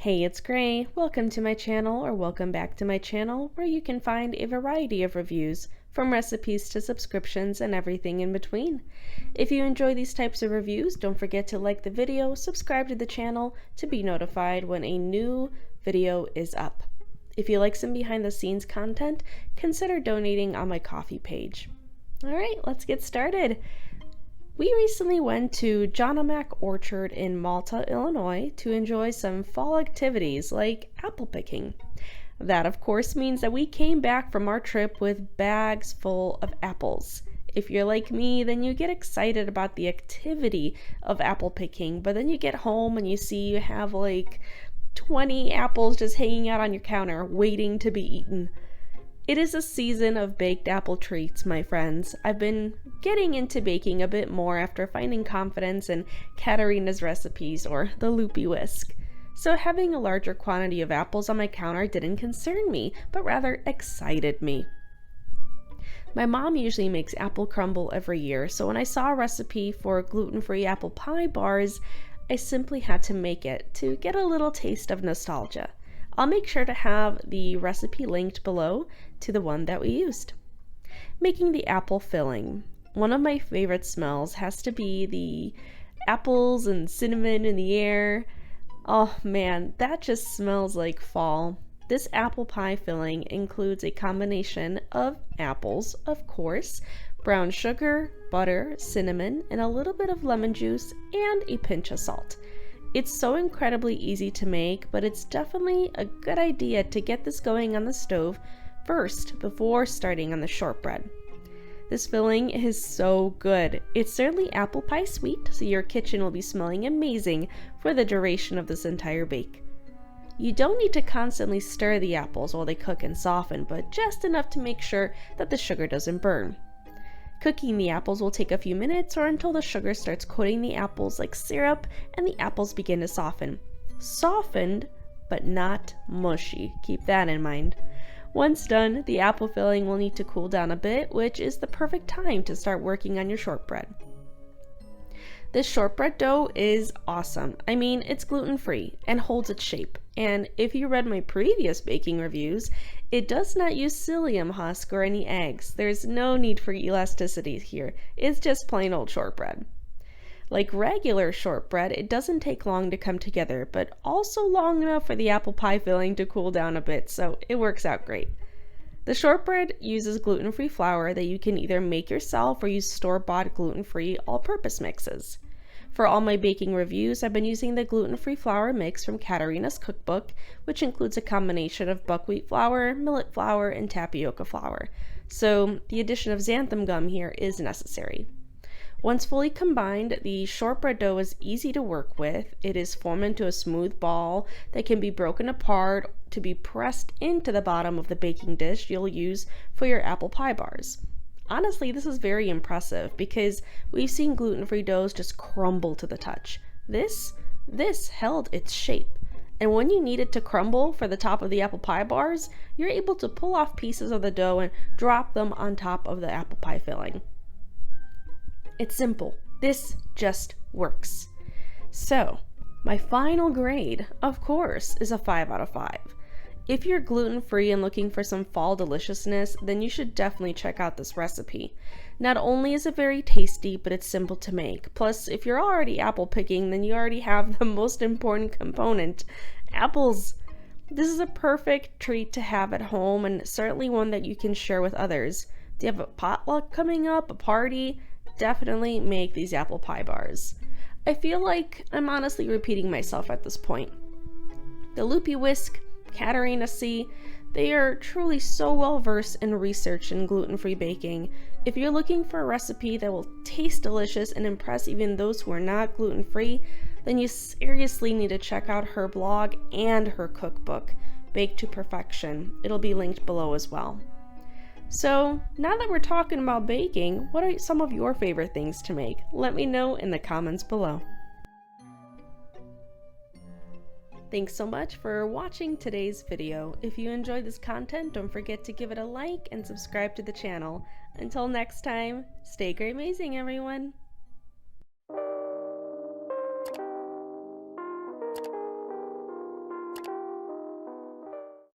Hey, it's Gray. Welcome to my channel, or welcome back to my channel, where you can find a variety of reviews, from recipes to subscriptions and everything in between. If you enjoy these types of reviews, don't forget to like the video, subscribe to the channel to be notified when a new video is up. If you like some behind the scenes content, consider donating on my Ko-fi page. Alright, let's get started. We recently went to John O'Mac Orchard in Malta, Illinois to enjoy some fall activities like apple picking. That of course means that we came back from our trip with bags full of apples. If you're like me, then you get excited about the activity of apple picking, but then you get home and you see you have like 20 apples just hanging out on your counter waiting to be eaten. It is a season of baked apple treats, my friends. I've been getting into baking a bit more after finding confidence in Katerina's recipes, or the Loopy Whisk. So having a larger quantity of apples on my counter didn't concern me, but rather excited me. My mom usually makes apple crumble every year, so when I saw a recipe for gluten-free apple pie bars, I simply had to make it to get a little taste of nostalgia. I'll make sure to have the recipe linked below to the one that we used. Making the apple filling. One of my favorite smells has to be the apples and cinnamon in the air. Oh man, that just smells like fall. This apple pie filling includes a combination of apples, of course, brown sugar, butter, cinnamon, and a little bit of lemon juice and a pinch of salt. It's so incredibly easy to make, but it's definitely a good idea to get this going on the stove first before starting on the shortbread. This filling is so good. It's certainly apple pie sweet, so your kitchen will be smelling amazing for the duration of this entire bake. You don't need to constantly stir the apples while they cook and soften, but just enough to make sure that the sugar doesn't burn. Cooking the apples will take a few minutes or until the sugar starts coating the apples like syrup and the apples begin to soften. Softened, but not mushy. Keep that in mind. Once done, the apple filling will need to cool down a bit, which is the perfect time to start working on your shortbread. This shortbread dough is awesome. I mean, it's gluten-free and holds its shape. And if you read my previous baking reviews, it does not use psyllium husk or any eggs. There's no need for elasticity here. It's just plain old shortbread. Like regular shortbread, it doesn't take long to come together, but also long enough for the apple pie filling to cool down a bit, so it works out great. The shortbread uses gluten-free flour that you can either make yourself or use store-bought gluten-free all-purpose mixes. For all my baking reviews, I've been using the gluten-free flour mix from Katerina's cookbook, which includes a combination of buckwheat flour, millet flour, and tapioca flour. So the addition of xanthan gum here is necessary. Once fully combined, the shortbread dough is easy to work with. It is formed into a smooth ball that can be broken apart to be pressed into the bottom of the baking dish you'll use for your apple pie bars. Honestly, this is very impressive because we've seen gluten-free doughs just crumble to the touch. This held its shape. And when you need it to crumble for the top of the apple pie bars, you're able to pull off pieces of the dough and drop them on top of the apple pie filling. It's simple. This just works. So, my final grade, of course, is a 5 out of 5. If you're gluten-free and looking for some fall deliciousness, then you should definitely check out this recipe. Not only is it very tasty, but it's simple to make. Plus, if you're already apple picking, then you already have the most important component, apples. This is a perfect treat to have at home and certainly one that you can share with others. Do you have a potluck coming up, a party? Definitely make these apple pie bars. I feel like I'm honestly repeating myself at this point. The Loopy Whisk, Katerina C, they are truly so well versed in research in gluten-free baking. If you're looking for a recipe that will taste delicious and impress even those who are not gluten-free, then you seriously need to check out her blog and her cookbook, Baked to Perfection. It'll be linked below as well. So, now that we're talking about baking, what are some of your favorite things to make? Let me know in the comments below. Thanks so much for watching today's video. If you enjoyed this content, don't forget to give it a like and subscribe to the channel. Until next time, stay great amazing, everyone!